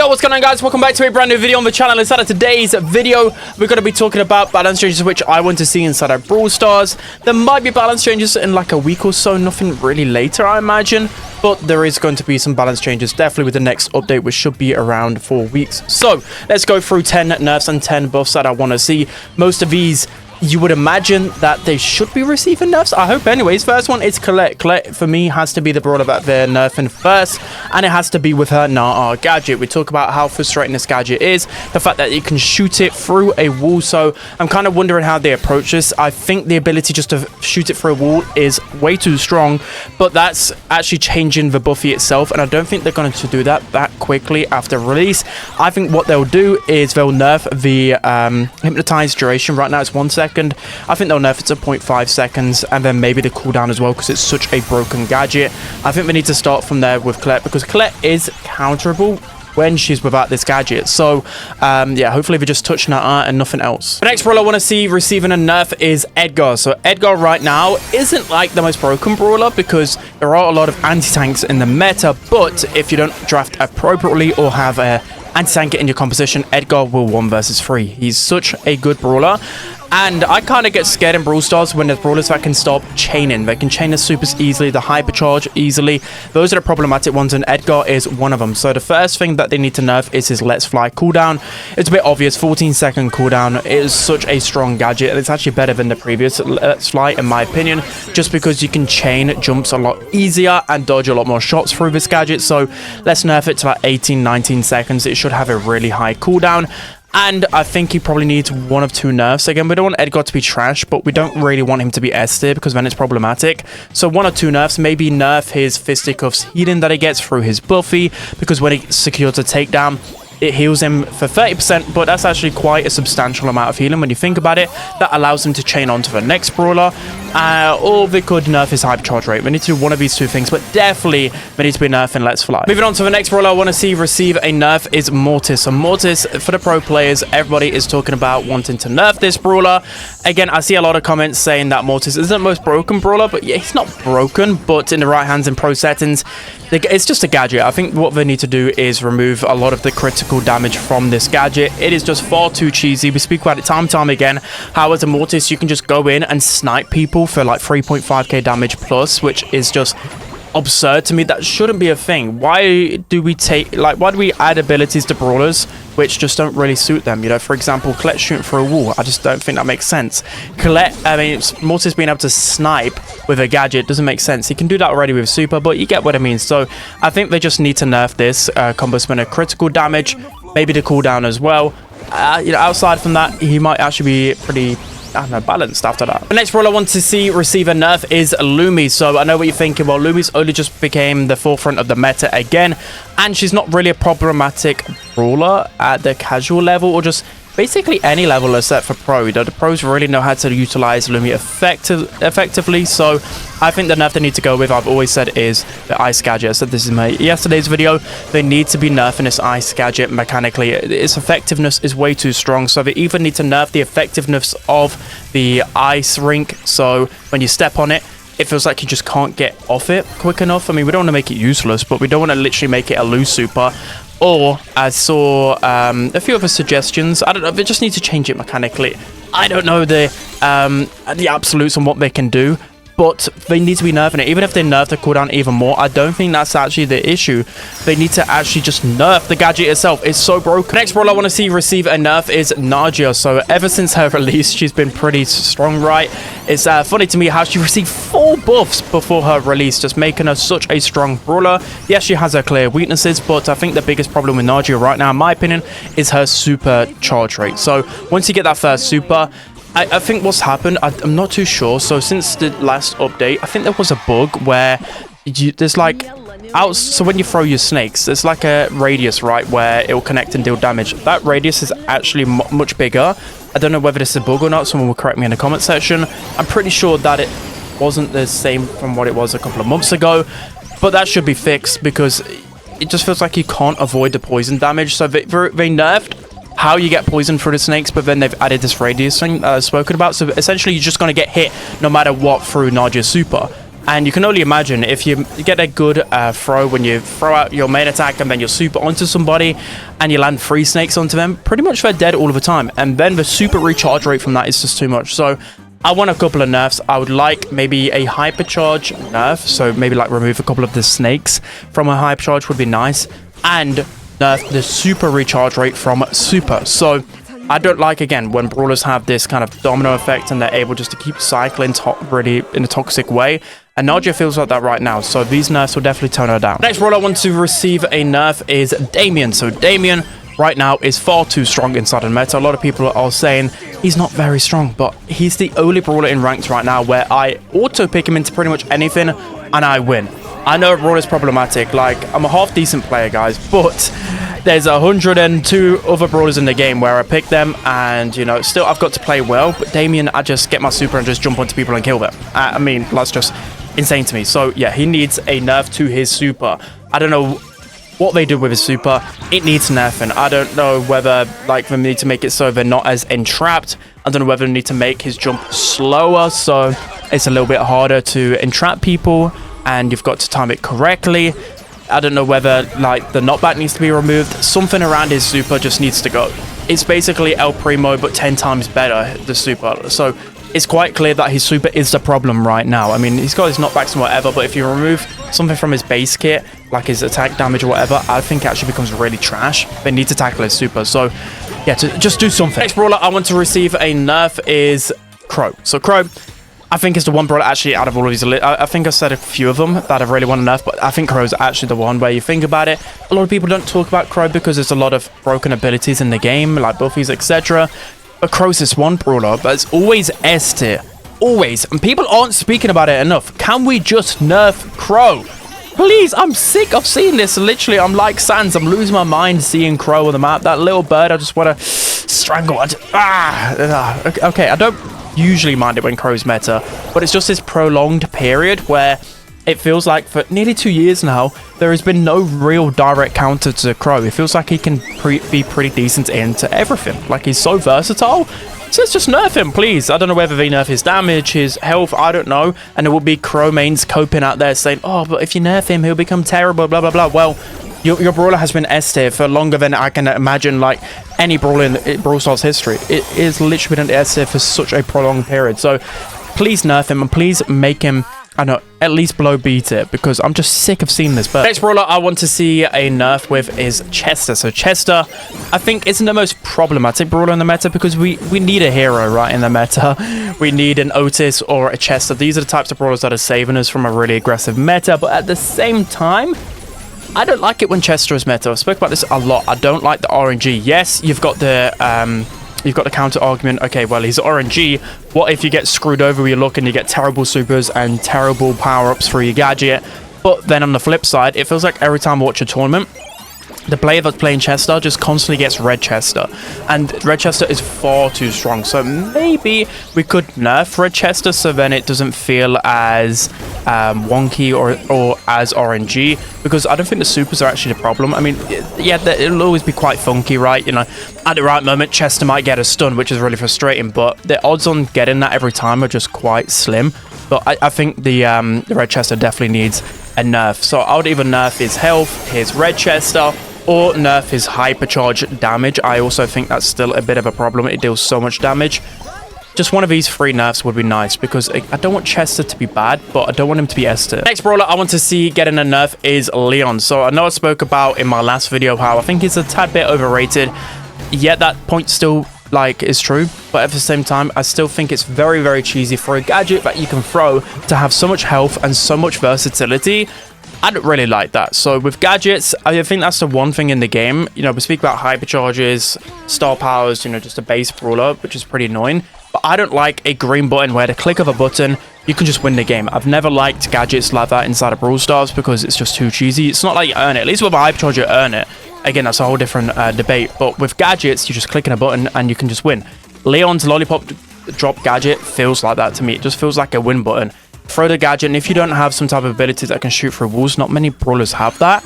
Yo, what's going on, guys? Welcome back to a brand new video on the channel. Inside of today's video, we're going to be talking about balance changes which I want to see inside of Brawl Stars. There might be balance changes in like a week or so, nothing really later, I imagine, but there is going to be some balance changes definitely with the next update, which should be around 4 weeks. So let's go through 10 nerfs and 10 buffs that I want to see. Most of these, you would imagine that they should be receiving nerfs. I hope anyways. First one is Colette. Colette, for me, has to be the brawler that they're nerfing first, and it has to be with her Nah gadget. We talk about how frustrating this gadget is, the fact that you can shoot it through a wall, so I'm kind of wondering how they approach this. I think the ability just to shoot it through a wall is way too strong, but that's actually changing the Buffy itself, and I don't think they're going to do that quickly after release. I think what they'll do is they'll nerf the hypnotize duration. Right now it's 1 second. I think they'll nerf it to 0.5 seconds, and then maybe the cooldown as well, because it's such a broken gadget. I think they need to start from there with Colette, because Colette is counterable when she's without this gadget. So yeah, hopefully we just touch Nat and nothing else. The next brawler I want to see receiving a nerf is Edgar. So Edgar right now isn't like the most broken brawler, because there are a lot of anti-tanks in the meta, but if you don't draft appropriately or have a anti-tank in your composition, Edgar will 1 versus 3. He's such a good brawler. And I kind of get scared in Brawl Stars when there's brawlers that can stop chaining. They can chain the supers easily, the hypercharge easily. Those are the problematic ones, and Edgar is one of them. So the first thing that they need to nerf is his Let's Fly cooldown. It's a bit obvious, 14-second cooldown. It is such a strong gadget, and it's actually better than the previous Let's Fly, in my opinion, just because you can chain jumps a lot easier and dodge a lot more shots through this gadget. So let's nerf it to about 18-19 seconds. It should have a really high cooldown. And I think he probably needs 1 of 2 nerfs. Again, we don't want Edgar to be trash, but we don't really want him to be S tier, because then it's problematic. So 1 or 2 nerfs. Maybe nerf his fisticuffs healing that he gets through his Buffy, because when he secures a takedown, it heals him for 30%, but that's actually quite a substantial amount of healing when you think about it. That allows him to chain on to the next brawler. Or they could nerf his hypercharge rate. We need to do one of these 2 things, but definitely they need to be nerfing Let's Fly. Moving on to the next brawler I want to see receive a nerf is Mortis. So Mortis, for the pro players, everybody is talking about wanting to nerf this brawler. Again, I see a lot of comments saying that Mortis isn't the most broken brawler, but yeah, he's not broken, but in the right hands and pro settings, it's just a gadget. I think what they need to do is remove a lot of the critical damage from this gadget. It is just far too cheesy. We speak about it time and time again, how as a Mortis you can just go in and snipe people for like 3.5k damage plus, which is just absurd to me. That shouldn't be a thing. Why do we add abilities to brawlers which just don't really suit them? You know, for example, Colette shooting through a wall. I just don't think that makes sense. Colette, I mean, Mortis being able to snipe with a gadget doesn't make sense. He can do that already with super, but you get what I mean. So I think they just need to nerf this combo spinner critical damage, maybe the cooldown as well. You know, outside from that, he might actually be pretty, I don't know, balanced after that. The next brawler I want to see receive a nerf is Lumi. So I know what you're thinking. Well, Lumi's only just became the forefront of the meta again, and she's not really a problematic brawler at the casual level, or just basically any level except for pro. The pros really know how to utilize Lumi effectively. So I think the nerf they need to go with, I've always said, is the ice gadget. I said this in my yesterday's video. They need to be nerfing this ice gadget mechanically. Its effectiveness is way too strong, so they even need to nerf the effectiveness of the ice rink. So when you step on it, it feels like you just can't get off it quick enough. I mean, we don't want to make it useless, but we don't want to literally make it a loose super. Or I saw a few other suggestions. I don't know. They just need to change it mechanically. I don't know the absolutes on what they can do, but they need to be nerfing it. Even if they nerf the cooldown even more, I don't think that's actually the issue. They need to actually just nerf the gadget itself. It's so broken. Next brawler I want to see receive a nerf is Nadia. So ever since her release, she's been pretty strong, right? It's funny to me how she received 4 buffs before her release, just making her such a strong brawler. Yes, she has her clear weaknesses, but I think the biggest problem with Nadia right now, in my opinion, is her super charge rate. So once you get that first super, I think what's happened, I'm not too sure. So since the last update, I think there was a bug where there's like so when you throw your snakes, there's like a radius, right, where it will connect and deal damage. That radius is actually much bigger. I don't know whether this is a bug or not. Someone will correct me in the comment section. I'm pretty sure that it wasn't the same from what it was a couple of months ago, but that should be fixed, because it just feels like you can't avoid the poison damage. So they nerfed how you get poisoned through the snakes, but then they've added this radius thing spoken about. So essentially, you're just going to get hit no matter what through Nadia's super. And you can only imagine if you get a good throw when you throw out your main attack and then you're super onto somebody and you land 3 snakes onto them, pretty much they're dead all of the time. And then the super recharge rate from that is just too much. So I want a couple of nerfs. I would like maybe a hypercharge nerf. So maybe like remove a couple of the snakes from a hypercharge would be nice. And nerf the super recharge rate from super. So I don't like, again, when brawlers have this kind of domino effect and they're able just to keep cycling really in a toxic way. And Nadia feels like that right now, so these nerfs will definitely tone her down. Next brawler I want to receive a nerf is Damien. So Damien right now is far too strong inside the meta. A lot of people are saying he's not very strong, but he's the only brawler in ranked right now where I auto pick him into pretty much anything and I win. I know Brawl is problematic. Like, I'm a half decent player, guys, but there's 102 other brawlers in the game where I pick them, and, you know, still I've got to play well. But Damien, I just get my super and just jump onto people and kill them. I mean, that's just insane to me. So, yeah, he needs a nerf to his super. I don't know what they do with his super. It needs nerfing. I don't know whether, like, they need to make it so they're not as entrapped. I don't know whether they need to make his jump slower, so it's a little bit harder to entrap people, and you've got to time it correctly. I don't know whether, like, the knockback needs to be removed. Something around his super just needs to go. It's basically El Primo, but 10 times better, the super. So it's quite clear that his super is the problem right now. I mean, he's got his knockbacks and whatever, but if you remove something from his base kit, like his attack damage or whatever, I think it actually becomes really trash. They need to tackle his super. So, yeah, to just do something. Next brawler I want to receive a nerf is Crow. So Crow, I think, is the one brawler actually out of all of these. I think I said a few of them that I really want to nerf, but I think Crow's actually the one where you think about it. A lot of people don't talk about Crow because there's a lot of broken abilities in the game, like buffies, etc. But Crow's this one brawler, but it's always S tier. Always. And people aren't speaking about it enough. Can we just nerf Crow? Please, I'm sick of seeing this. Literally, I'm like Sans. I'm losing my mind seeing Crow on the map. That little bird, I just want to strangle. Okay, I don't usually mind it when Crow's meta, but it's just this prolonged period where it feels like for nearly 2 years now, there has been no real direct counter to Crow. It feels like he can be pretty decent into everything. Like, he's so versatile. So let's just nerf him, please. I don't know whether they nerf his damage, his health, I don't know. And it will be Crow mains coping out there saying, oh, but if you nerf him, he'll become terrible, blah, blah, blah. Well, your brawler has been S tier for longer than I can imagine, like, any brawler in Brawl Stars history. It is literally been S tier for such a prolonged period. So please nerf him and please make him, I know, at least below B tier, because I'm just sick of seeing this. But next brawler I want to see a nerf with is Chester. So Chester, I think, isn't the most problematic brawler in the meta because we need a hero, right, in the meta. We need an Otis or a Chester. These are the types of brawlers that are saving us from a really aggressive meta. But at the same time, I don't like it when Chester is meta. I've spoken about this a lot. I don't like the RNG. Yes, you've got the counter argument. Okay, well, he's RNG. What if you get screwed over with your luck and you get terrible supers and terrible power-ups for your gadget? But then on the flip side, it feels like every time I watch a tournament, the player that's playing Chester just constantly gets Red Chester. And Red Chester is far too strong. So maybe we could nerf Red Chester so then it doesn't feel as wonky or as RNG. Because I don't think the supers are actually the problem. I mean, yeah, it'll always be quite funky, right? You know, at the right moment, Chester might get a stun, which is really frustrating. But the odds on getting that every time are just quite slim. But I think the Red Chester definitely needs a nerf. So I would either nerf his health, his Red Chester, or nerf his hypercharge damage. I also think that's still a bit of a problem. It deals so much damage. Just one of these 3 nerfs would be nice because I don't want Chester to be bad, but I don't want him to be S tier. Next brawler I want to see getting a nerf is Leon. So I know I spoke about in my last video how I think he's a tad bit overrated. Yet that point still, like, is true, but at the same time I still think it's very, very cheesy for a gadget that you can throw to have so much health and so much versatility. I don't really like that. So with gadgets, I think that's the one thing in the game. You know, we speak about hypercharges, star powers, you know, just a base brawler, which is pretty annoying. But I don't like a green button where the click of a button, you can just win the game. I've never liked gadgets like that inside of Brawl Stars because it's just too cheesy. It's not like you earn it. At least with a hypercharge, you earn it. Again, that's a whole different debate. But with gadgets, you're just clicking a button and you can just win. Leon's lollipop drop gadget feels like that to me. It just feels like a win button. Throw the gadget, and if you don't have some type of ability that can shoot through walls, not many brawlers have that.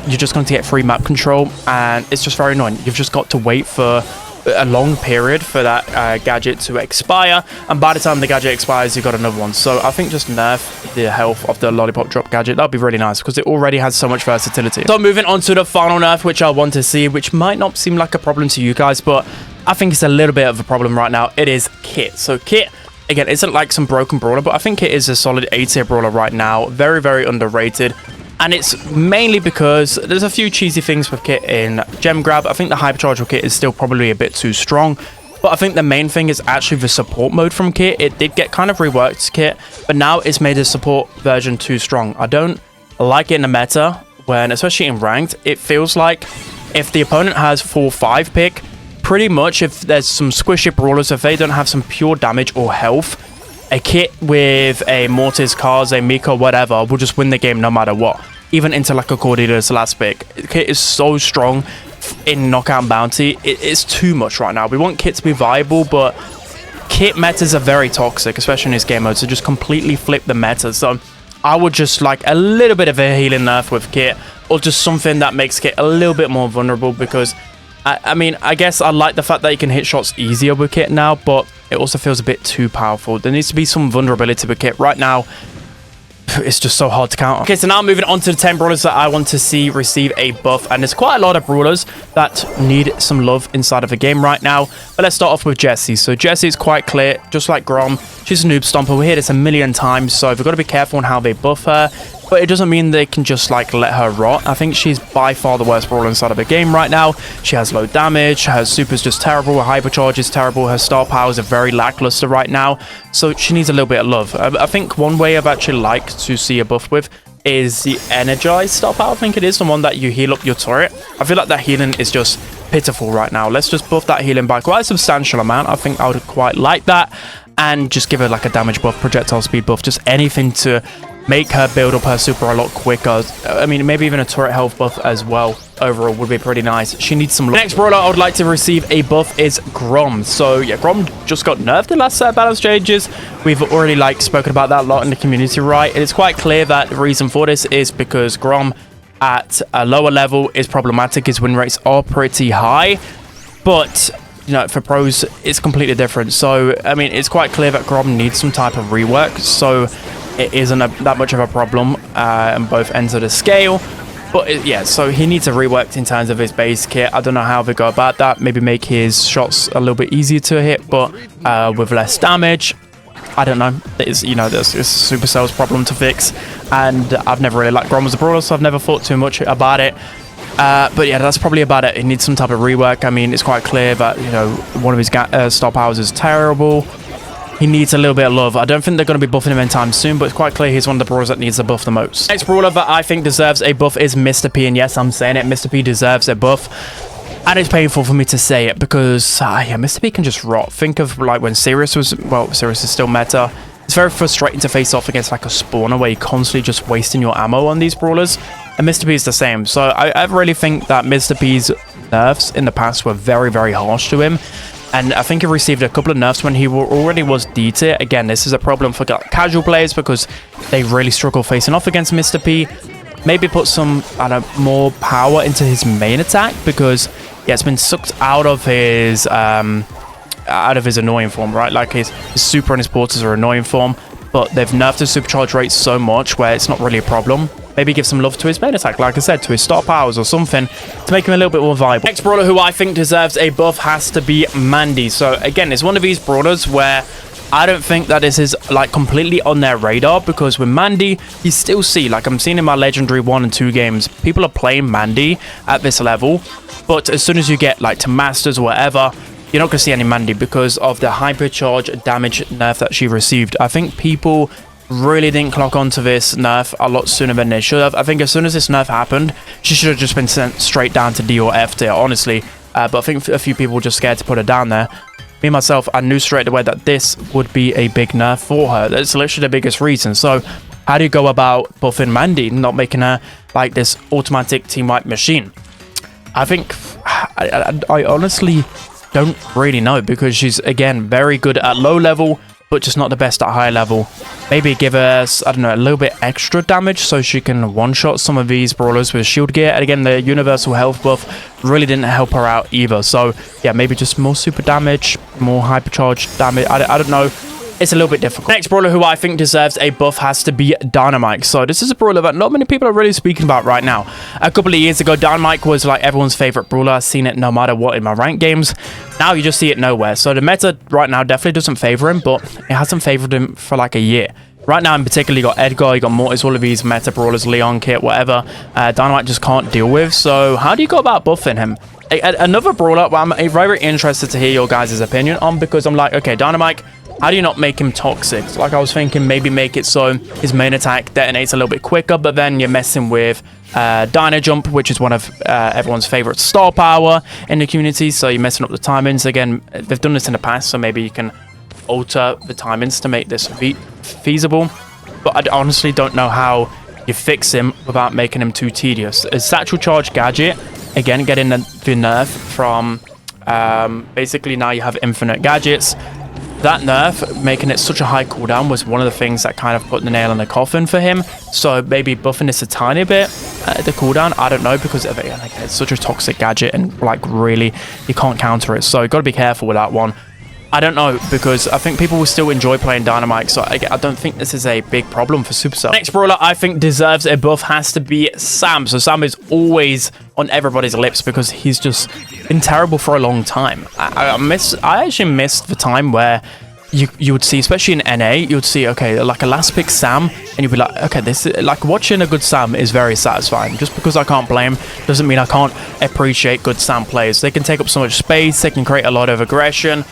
You're just going to get free map control, and it's just very annoying. You've just got to wait for a long period for that gadget to expire, and by the time the gadget expires, you got another one. So I think just nerf the health of the lollipop drop gadget. That'd be really nice because it already has so much versatility. So moving on to the final nerf, which I want to see, which might not seem like a problem to you guys, but I think it's a little bit of a problem right now. It is Kit. So Kit, again, isn't like some broken brawler, but I think Kit is a solid A-tier brawler right now. Very, very underrated. And it's mainly because there's a few cheesy things with Kit in Gem Grab. I think the Hypercharge Kit is still probably a bit too strong. But I think the main thing is actually the support mode from Kit. It did get kind of reworked, Kit, but now it's made the support version too strong. I don't like it in the meta when, especially in ranked, it feels like if the opponent has 4-5 pick, pretty much if there's some squishy brawlers, if they don't have some pure damage or health, a Kit with a Mortis, Cars, a Miko, whatever, will just win the game no matter what. Even into like a Cordelia's last pick. Kit is so strong in Knockout Bounty. It's too much right now. We want Kit to be viable, but Kit metas are very toxic, especially in his game mode, so just completely flip the meta. So I would just like a little bit of a healing nerf with Kit, or just something that makes Kit a little bit more vulnerable, because I mean, I guess I like the fact that you can hit shots easier with Kit now, but it also feels a bit too powerful. There needs to be some vulnerability with Kit. Right now, it's just so hard to counter. Okay, so now moving on to the 10 brawlers that I want to see receive a buff, and there's quite a lot of brawlers that need some love inside of the game right now. But let's start off with Jessie. So Jessie is quite clear, just like Grom. She's a noob stomper. We hear this a million times, so we've got to be careful on how they buff her. But it doesn't mean they can just like let her rot. I think she's by far the worst brawler inside of the game right now. She has low damage, her super's just terrible, her hypercharge is terrible, her star powers are very lackluster right now, so she needs a little bit of love. I think one way I've actually liked to see a buff with is the energized star power. I think it is the one that you heal up your turret. I feel like that healing is just pitiful right now. Let's just buff that healing by quite a substantial amount. I think I would quite like that, and just give her like a damage buff, projectile speed buff, just anything to make her build up her super a lot quicker. I mean, maybe even a turret health buff as well overall would be pretty nice. She needs some. Next brawler I would like to receive a buff is Grom. So yeah, Grom just got nerfed in last set of balance changes. We've already like spoken about that a lot in the community, right? And it's quite clear that the reason for this is because Grom at a lower level is problematic. His win rates are pretty high, but you know, for pros it's completely different. So I mean, it's quite clear that Grom needs some type of rework, so it isn't that much of a problem on both ends of the scale. But yeah, so he needs a rework in terms of his base kit. I don't know how they go about that. Maybe make his shots a little bit easier to hit, but with less damage. I don't know. It's, you know, there's a Supercell's problem to fix, and I've never really liked Grom as a brawler, so I've never thought too much about it. But yeah, that's probably about it. He needs some type of rework. I mean, it's quite clear that, you know, one of his star powers is terrible. He needs a little bit of love. I don't think they're going to be buffing him anytime soon, but it's quite clear he's one of the brawlers that needs a buff the most. Next brawler that I think deserves a buff is Mr. P, and yes, I'm saying it, Mr. P deserves a buff. And it's painful for me to say it because, yeah, Mr. P can just rot. Think of, like, when Sirius was, well, Sirius is still meta. It's very frustrating to face off against, like, a spawner where you're constantly just wasting your ammo on these brawlers. And Mr. P is the same. So I really think that Mr. P's nerfs in the past were very, very harsh to him. And I think he received a couple of nerfs when he already was D tier. Again, this is a problem for casual players because they really struggle facing off against Mr. P. Maybe put some, I don't know, more power into his main attack because, yeah, it's been sucked out of his annoying form, right? Like his super and his portals are annoying form, but they've nerfed his supercharge rate so much where it's not really a problem. Maybe give some love to his main attack, like I said, to his star powers or something to make him a little bit more viable. Next brawler who I think deserves a buff has to be Mandy. So again, it's one of these brawlers where I don't think that this is like completely on their radar, because with Mandy, you still see, like I'm seeing in my Legendary 1 and 2 games, people are playing Mandy at this level. But as soon as you get like to Masters or whatever, you're not going to see any Mandy because of the hypercharge damage nerf that she received. I think people really didn't clock onto this nerf a lot sooner than they should have. I think as soon as this nerf happened, she should have just been sent straight down to D or F tier, honestly. But I think a few people were just scared to put her down there. Me, myself, I knew straight away that this would be a big nerf for her. That's literally the biggest reason. So how do you go about buffing Mandy, not making her like this automatic team-wipe machine? I think, I honestly don't really know, because she's, again, very good at low level, but just not the best at high level. Maybe give us, I don't know, a little bit extra damage so she can one-shot some of these brawlers with shield gear. And again, the universal health buff really didn't help her out either. So yeah, maybe just more super damage, more hypercharged damage. I don't know. It's a little bit difficult. Next brawler who I think deserves a buff has to be Dynamite. So this is a brawler that not many people are really speaking about right now. A couple of years ago, Dynamite was like everyone's favorite brawler. I've seen it no matter what in my ranked games. Now you just see it nowhere. So the meta right now definitely doesn't favor him, but it hasn't favored him for like a year. Right now in particular, you got Edgar, you got Mortis, all of these meta brawlers, Leon, Kit, whatever. Dynamite just can't deal with. So how do you go about buffing him? Another brawler, well, I'm very interested to hear your guys' opinion on, because I'm like, okay, Dynamite, how do you not make him toxic? So like I was thinking, maybe make it so his main attack detonates a little bit quicker, but then you're messing with Dyna Jump, which is one of everyone's favorite star power in the community. So you're messing up the timings. Again, they've done this in the past, so maybe you can alter the timings to make this feasible. But I honestly don't know how you fix him without making him too tedious. A Satchel Charge gadget, again, getting the nerf from basically now you have infinite gadgets. That nerf, making it such a high cooldown, was one of the things that kind of put the nail in the coffin for him. So maybe buffing this a tiny bit, the cooldown, I don't know, because of it, like, it's such a toxic gadget and like really you can't counter it. So you got to be careful with that one. I don't know, because I think people will still enjoy playing Dynamite, so I don't think this is a big problem for Supercell. Next brawler I think deserves a buff has to be Sam. So Sam is always on everybody's lips because he's just been terrible for a long time. I actually missed the time where you would see, especially in NA, you would see, okay, like a last pick Sam, and you'd be like, okay, this is like watching a good Sam is very satisfying. Just because I can't play him doesn't mean I can't appreciate good Sam players. They can take up so much space, they can create a lot of aggression.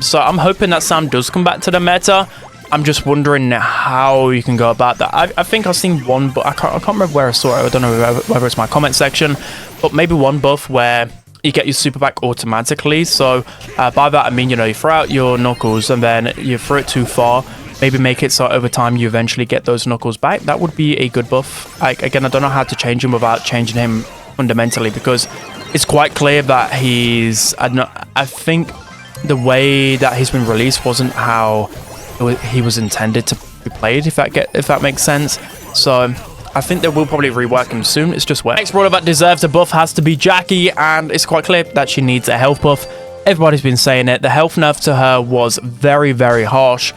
So I'm hoping that Sam does come back to the meta. I'm just wondering how you can go about that. I think I've seen one, but I can't remember where I saw it. I don't know whether it's my comment section, but maybe one buff where you get your super back automatically. So by that I mean, you know, you throw out your knuckles and then you throw it too far. Maybe make it so over time you eventually get those knuckles back. That would be a good buff. Again, I don't know how to change him without changing him fundamentally, because it's quite clear that he's, I think the way that he's been released wasn't how he was intended to be played, if that makes sense. So I think they will probably rework him soon. It's just where. Next brawler that deserves a buff has to be Jackie, and it's quite clear that she needs a health buff. Everybody's been saying it. The health nerf to her was very, very harsh.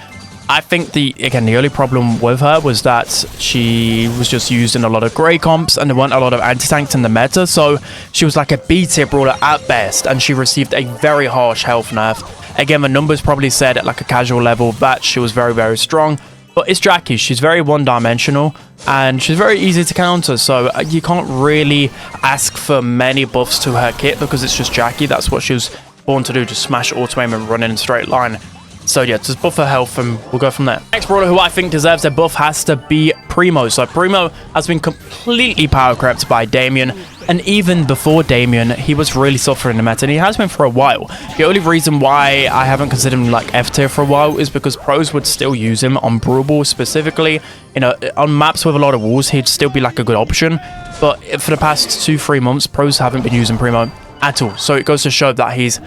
I think the only problem with her was that she was just used in a lot of grey comps and there weren't a lot of anti-tanks in the meta, so she was like a B-tier brawler at best, and she received a very harsh health nerf. Again, the numbers probably said at like a casual level that she was very, very strong, but it's Jackie. She's very one-dimensional and she's very easy to counter, so you can't really ask for many buffs to her kit because it's just Jackie. That's what she was born to do, just smash auto aim and run in a straight line. So yeah, just buff her health and we'll go from there. Next brawler who I think deserves a buff has to be Primo. So Primo has been completely power crept by Damien, and even before Damien, he was really suffering the meta, and he has been for a while. The only reason why I haven't considered him like F tier for a while is because pros would still use him on Brawl specifically. You know, on maps with a lot of walls, he'd still be like a good option. But for the past 2-3 months, pros haven't been using Primo at all. So it goes to show that he's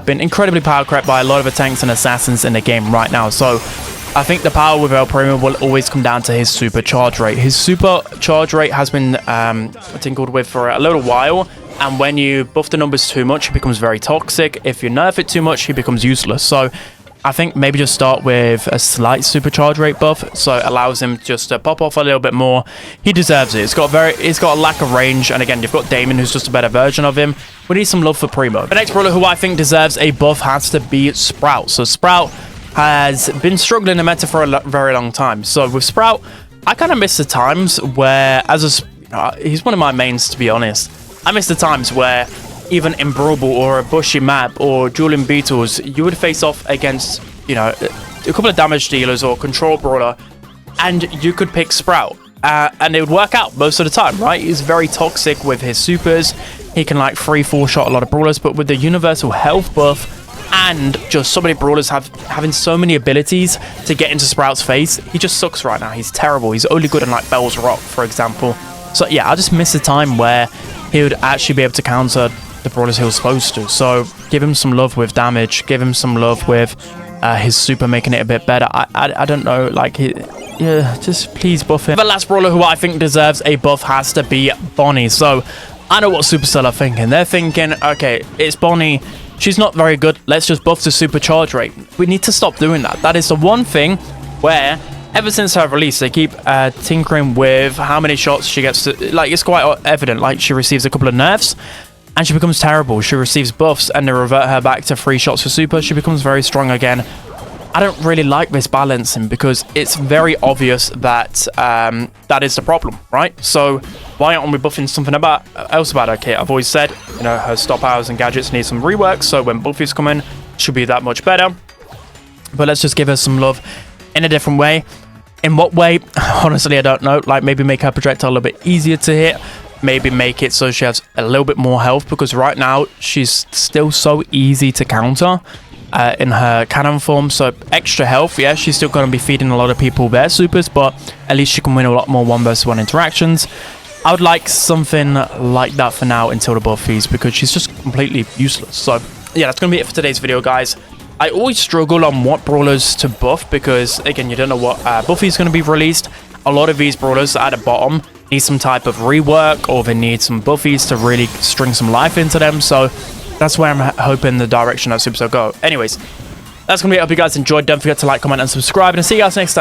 been incredibly power crept by a lot of the tanks and assassins in the game right now. So I think the power with El Primo will always come down to his super charge rate. His super charge rate has been tinkered with for a little while, and when you buff the numbers too much, he becomes very toxic. If you nerf it too much, he becomes useless. So I think maybe just start with a slight super charge rate buff, so it allows him just to pop off a little bit more. He deserves it. It's got a lack of range, and again, you've got Damon, who's just a better version of him. We need some love for Primo. The next brawler who I think deserves a buff has to be Sprout. So Sprout has been struggling in meta for a very long time. So with Sprout, I kind of miss the times where, he's one of my mains, to be honest. I miss the times where even in Brawl or a bushy map or dueling beetles, you would face off against, you know, a couple of damage dealers or control brawler, and you could pick Sprout. And it would work out most of the time, right? He's very toxic with his supers. He can like 3-4 shot a lot of brawlers, but with the universal health buff and just so many brawlers having so many abilities to get into Sprout's face, he just sucks right now. He's terrible. He's only good in like Bell's Rock, for example. So yeah, I just miss the time where he would actually be able to counter the brawlers he was supposed to. So give him some love with damage, give him some love with his super making it a bit better. I don't know, like, yeah, just please buff him. The last brawler who I think deserves a buff has to be Bonnie. So I know what Supercell are thinking. They're thinking, okay, it's Bonnie. She's not very good. Let's just buff the supercharge rate. We need to stop doing that. That is the one thing where, ever since her release, they keep tinkering with how many shots she gets to, like, it's quite evident. Like, she receives a couple of nerfs and she becomes terrible. She receives buffs and they revert her back to 3 shots for super. She becomes very strong again. I don't really like this balancing because it's very obvious that that is the problem, right? So why aren't we buffing something else about her kit? I've always said, you know, her stop powers and gadgets need some rework, so when buffies come in, it should be that much better. But let's just give her some love in a different way. In what way? Honestly, I don't know. Like, maybe make her projectile a little bit easier to hit. Maybe make it so she has a little bit more health, because right now she's still so easy to counter in her cannon form. So extra health, yeah, she's still going to be feeding a lot of people their supers, but at least she can win a lot more 1v1 interactions. I would like something like that for now until the buffies, because she's just completely useless. So yeah, that's going to be it for today's video, guys. I always struggle on what brawlers to buff because, again, you don't know what buffy is going to be released. A lot of these brawlers at the bottom need some type of rework, or they need some buffies to really string some life into them. So that's where I'm hoping the direction that Supercell go. Anyways, that's going to be it. I hope you guys enjoyed. Don't forget to like, comment, and subscribe, and I'll see you guys next time.